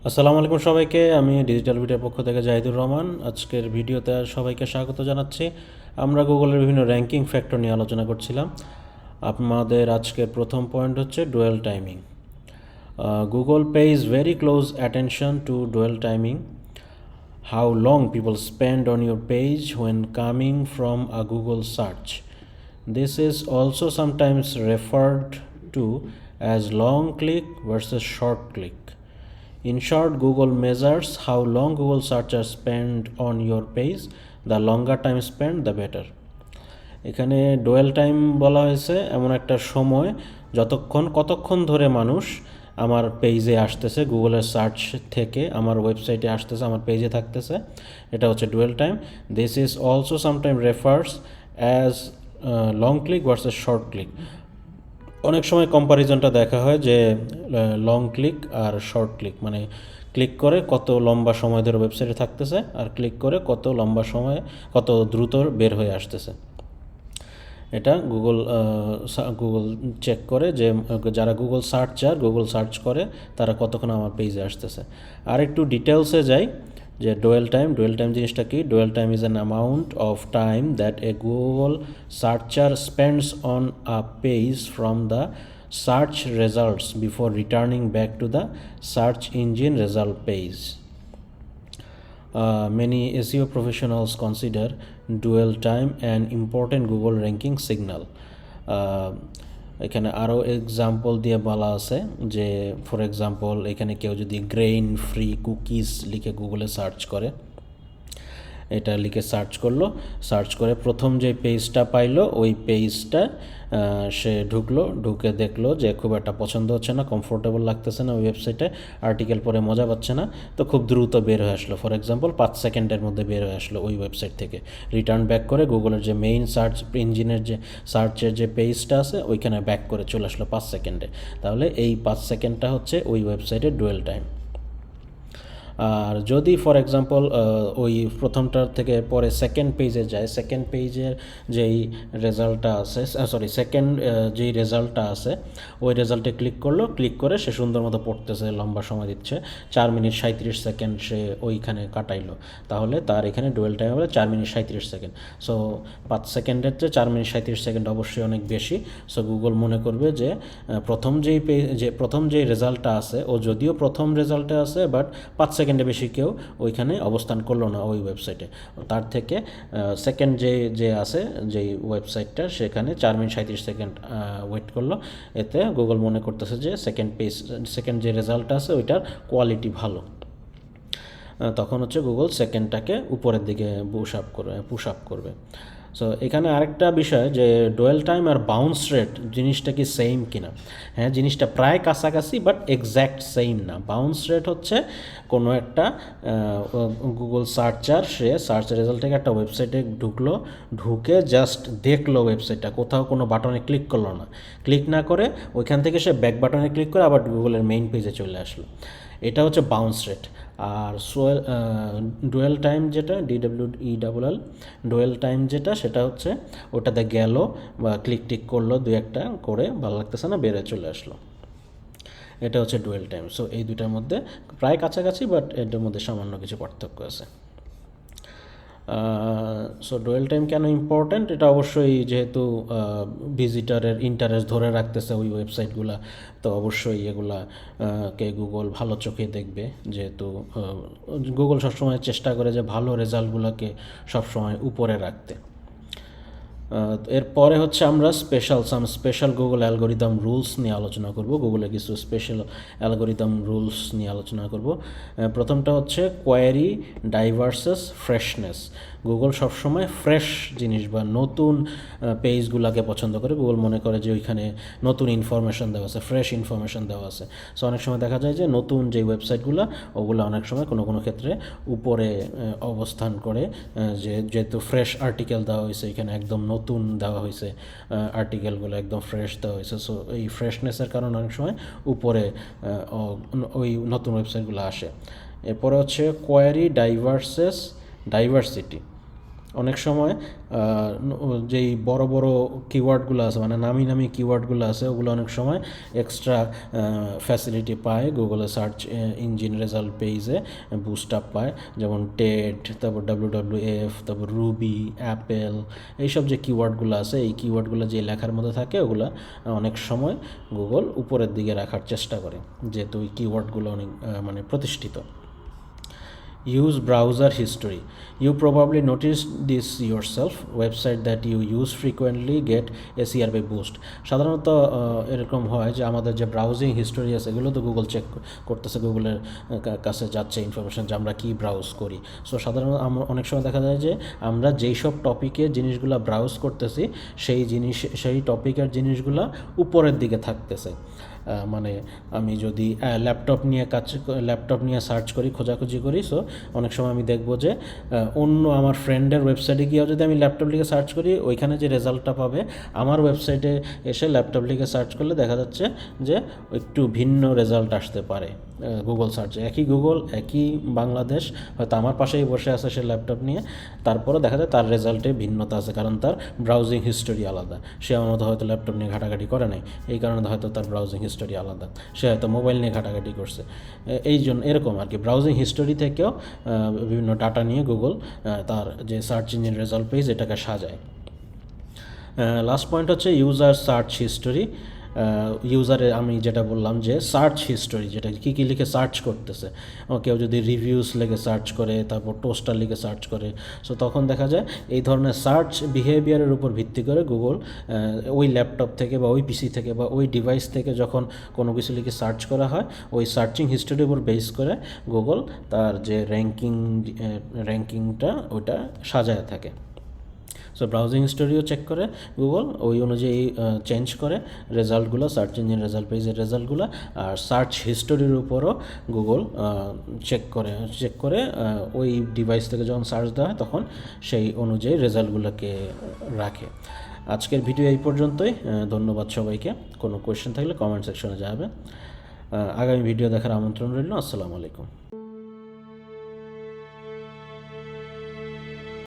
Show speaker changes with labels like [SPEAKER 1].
[SPEAKER 1] আসসালামু আলাইকুম সবাইকে। আমি ডিজিটাল উইটের পক্ষ থেকে জাহিদুর রহমান। আজকের ভিডিওতে সবাইকে স্বাগত জানাচ্ছি। আমরা গুগলের বিভিন্ন র্যাঙ্কিং ফ্যাক্টর নিয়ে আলোচনা করছিলাম। আমাদের আজকের প্রথম পয়েন্ট হচ্ছে dual timing. Google pays very close attention to dwell timing, how long people spend on your page when coming from a Google search. This is also sometimes referred to as long click versus short click. In short, Google measures how long Google searchers spend on your page. The longer time spent, the better. এখানে ডোয়েল time বলা হয়েছে এমন একটা সময় কতক্ষণ ধরে মানুষ আমার পেজে আসতেছে, গুগলের সার্চ থেকে আমার ওয়েবসাইটে আসতেছে, আমার পেজে থাকতেছে, এটা হচ্ছে dual time. This is also sometime refers as long click versus short click. অনেক সময় কম্প্যারিজনটা দেখা হয় যে লং ক্লিক আর শর্ট ক্লিক, মানে ক্লিক করে কত লম্বা সময় ধরে ওয়েবসাইটে থাকতেছে আর ক্লিক করে কত লম্বা সময়ে কত দ্রুত বের হয়ে আসতেছে। এটা গুগল চেক করে যে যারা গুগল সার্চ করে তারা কতক্ষণ আমার পেজে আসতেছে। আর একটু ডিটেলসে যাই যে ডুয়েল টাইম জিনিসটা কি। Dual time is an amount of time that a Google searcher spends on a page from the search results before returning back to the search engine result page. Many SEO professionals consider dwell time an important Google ranking signal. এখানে আরও example দিয়ে বলা আছে যে for example এখানে কেউ যদি grain free cookies লিখে গুগলে সার্চ করে, এটা লিখে সার্চ করে প্রথম যে পেজটা পাইলো ওই পেজটা সে ঢুকে দেখলো যে খুব একটা পছন্দ হচ্ছে না, কমফোর্টেবল লাগতেছে না ওই ওয়েবসাইটে, আর্টিকেল পরে মজা পাচ্ছে না, তো খুব দ্রুত বের হয়ে আসলো। ফর এক্সাম্পল 5 সেকেন্ডের মধ্যে বের হয়ে আসলো ওই ওয়েবসাইট থেকে, রিটার্ন ব্যাক করে গুগলের যে মেইন সার্চ ইঞ্জিনের যে সার্চের যে পেজটা আছে ওইখানে ব্যাক করে চলে আসলো 5 সেকেন্ডে। তাহলে এই 5 সেকেন্ডটা হচ্ছে ওই ওয়েবসাইটের ডুয়েল টাইম। আর যদি ফর এক্সাম্পল ওই প্রথমটার থেকে পরে সেকেন্ড পেজে যায়, সেকেন্ড পেজের যেই রেজাল্টটা আছে যেই রেজাল্টটা আছে ওই রেজাল্টে ক্লিক করে সে সুন্দর মতো পড়তেছে, লম্বা সময় দিচ্ছে, 4 মিনিট 37 সেকেন্ড সে ওইখানে কাটাইলো, তাহলে তার এখানে ডুয়েল টাইম হবে 4 মিনিট 37 সেকেন্ড। সো 5 সেকেন্ডের চেয়ে 4 মিনিট 37 সেকেন্ড অবশ্যই অনেক বেশি। সো গুগল মনে করবে যে প্রথম যেই রেজাল্টটা আছে ও যদিও প্রথম রেজাল্টে আছে বাট 5 সেকেন্ডে বেশি কেউ ওইখানে অবস্থান করলো না ওই ওয়েবসাইটে, তার থেকে সেকেন্ড যে আছে যেই ওয়েবসাইটটা সেখানে 4 মিনিট 37 সেকেন্ড ওয়েট করলো। এতে গুগল মনে করতেছে যে সেকেন্ড যে রেজাল্টটা আছে ওইটার কোয়ালিটি ভালো। তখন হচ্ছে গুগল সেকেন্ডটাকে উপরের দিকে পুশ আপ করবে। সো এখানে আরেকটা বিষয় যে ডুয়েল টাইম আর বাউন্স রেট জিনিসটা কি সেম কিনা। হ্যাঁ, জিনিসটা প্রায় কাছাকাছি বাট এক্স্যাক্ট সেম না। বাউন্স রেট হচ্ছে কোনো একটা গুগল সে সার্চ রেজাল্ট থেকে একটা ওয়েবসাইটে ঢুকে জাস্ট দেখলো ওয়েবসাইটটা, কোথাও কোনো বাটনে ক্লিক করলো না, ক্লিক না করে ওইখান থেকে সে ব্যাক বাটনে ক্লিক করে আবার গুগলের মেইন পেজে চলে আসলো, এটা হচ্ছে বাউন্স রেট। আর ডুয়েল টাইম যেটা DWELL ডুয়েল টাইম যেটা সেটা হচ্ছে ওটাতে গেল বা ক্লিক করলো, দু একটা করে ভালো লাগতেছে না, বেড়ে চলে আসলো, এটা হচ্ছে ডুয়েল টাইম। সো এই দুটার মধ্যে প্রায় কাছাকাছি বাট এটার মধ্যে সামান্য কিছু পার্থক্য আছে। সো ডুয়েল টাইম কেন ইম্পর্ট্যান্ট, এটা অবশ্যই যেহেতু ভিজিটারের ইন্টারেস্ট ধরে রাখতেছে ওই ওয়েবসাইটগুলো, তো অবশ্যই কে গুগল ভালো চোখে দেখবে, যেহেতু গুগল সবসময় চেষ্টা করে যে ভালো রেজাল্টগুলোকে সবসময় উপরে রাখতে। এরপরে হচ্ছে আমরা স্পেশাল গুগল অ্যালগোরিদম রুলস নিয়ে আলোচনা করব। গুগলে কিছু স্পেশাল অ্যালগোরিদম রুলস নিয়ে আলোচনা করব। প্রথমটা হচ্ছে কোয়ারি ডাইভার্সেস ফ্রেশনেস। গুগল সবসময় ফ্রেশ জিনিস বা নতুন পেজগুলোকে পছন্দ করে। গুগল মনে করে যে ওইখানে নতুন ইনফরমেশন দেওয়া আছে, ফ্রেশ ইনফরমেশন দেওয়া আছে। সো অনেক সময় দেখা যায় যে নতুন যে ওয়েবসাইটগুলো ওগুলো অনেক সময় কোনো ক্ষেত্রে উপরে অবস্থান করে, যেহেতু ফ্রেশ আর্টিকেল দেওয়া হয়েছে, এখানে একদম নতুন দেওয়া হয়েছে, আর্টিকেলগুলো একদম ফ্রেশ দেওয়া হয়েছে। সো এই ফ্রেশনেসের কারণে অনেক সময় উপরে ওই নতুন ওয়েবসাইটগুলো আসে। এরপরে হচ্ছে কোয়ারি ডাইভার্সিটি। অনেক সময় যেই বড় বড় কিওয়ার্ডগুলো আছে, মানে নামি নামি কিওয়ার্ডগুলো আছে, ওগুলো অনেক সময় এক্সট্রা ফ্যাসিলিটি পায় গুগলে সার্চ ইঞ্জিন রেজাল্ট পেজে বুস্ট আপ পায়, যেমন টেড, তারপর WWF, তারপর রুবি, অ্যাপেল, এইসব যে কিওয়ার্ডগুলো আছে, এই কিওয়ার্ডগুলো যে লেখার মধ্যে থাকে ওগুলো অনেক সময় গুগল উপরের দিকে রাখার চেষ্টা করে, যেহেতু ওই কিওয়ার্ডগুলো অনেক মানে প্রতিষ্ঠিত। Use browser history. You probably noticed this yourself. Website that you use frequently get SERP boost. সাধারণত এরকম হয় যে আমাদের যে ব্রাউজিং হিস্টোরি আছে এগুলো তো গুগল চেক করতেছে, গুগলের কাছে যাচ্ছে ইনফরমেশন যে আমরা কী ব্রাউজ করি। সো সাধারণত অনেক সময় দেখা যায় যে আমরা যেই সব টপিকের জিনিসগুলো ব্রাউজ করতেছি সেই টপিকের জিনিসগুলো উপরের দিকে থাকতেছে। মানে আমি যদি ল্যাপটপ নিয়ে সার্চ করি, খোঁজাখুঁজি করি, সো অনেক সময় আমি দেখব যে অন্য আমার ফ্রেন্ডের ওয়েবসাইটে গিয়েও যদি আমি ল্যাপটপ লিখে সার্চ করি, ওইখানে যে রেজাল্টটা পাবে আমার ওয়েবসাইটে এসে ল্যাপটপ লিখে সার্চ করলে দেখা যাচ্ছে যে একটু ভিন্ন রেজাল্ট আসতে পারে গুগল সার্চে। একই বাংলাদেশ, হয়তো আমার পাশেই বসে আছে সে ল্যাপটপ নিয়ে, তারপরে দেখা যায় তার রেজাল্টে ভিন্নতা আছে, কারণ তার ব্রাউজিং হিস্টোরি আলাদা। সে আমার মতো হয়তো ল্যাপটপ নিয়ে ঘাটাঘাটি করে নাই, এই কারণে হয়তো তার ব্রাউজিং হিস্টোরি আলাদা। সে হয়তো মোবাইল নিয়ে ঘাটাঘাটি করছে, এই জন্য এরকম আর কি ব্রাউজিং হিস্টোরি থেকেও বিভিন্ন ডাটা নিয়ে গুগল তার যে সার্চ ইঞ্জিন রেজাল্ট পেজ এটাকে সাজায়। লাস্ট পয়েন্ট হচ্ছে ইউজার সার্চ হিস্টোরি। ইউজারে আমি যেটা বললাম যে সার্চ হিস্টোরি, যেটা কী কী লিখে সার্চ করতেছে, কেউ যদি রিভিউস লিখে সার্চ করে, তারপর টোস্টার লিখে সার্চ করে, সো তখন দেখা যায় এই ধরনের সার্চ বিহেভিয়ারের উপর ভিত্তি করে গুগল ওই ল্যাপটপ থেকে বা ওই পিসি থেকে বা ওই ডিভাইস থেকে যখন কোনো কিছু লিখে সার্চ করা হয়, ওই সার্চিং হিস্টোরির উপর বেস করে গুগল তার যে র্যাঙ্কিংটা ওইটা সাজায় থাকে। সো ব্রাউজিং হিস্টোরিও চেক করে গুগল, ওই অনুযায়ী চেঞ্জ করে রেজাল্টগুলো, সার্চ ইঞ্জিন রেজাল্ট পেজের রেজাল্টগুলো, আর সার্চ হিস্টোরির উপরও গুগল চেক করে ওই ডিভাইস থেকে যখন সার্চ দেওয়া হয় তখন সেই অনুযায়ী রেজাল্টগুলোকে রাখে। আজকের ভিডিও এই পর্যন্তই। ধন্যবাদ সবাইকে। কোনো কোয়েশ্চেন থাকলে কমেন্ট সেকশনে যাবে। আগামী ভিডিও দেখার আমন্ত্রণ রইল। আসসালামু আলাইকুম।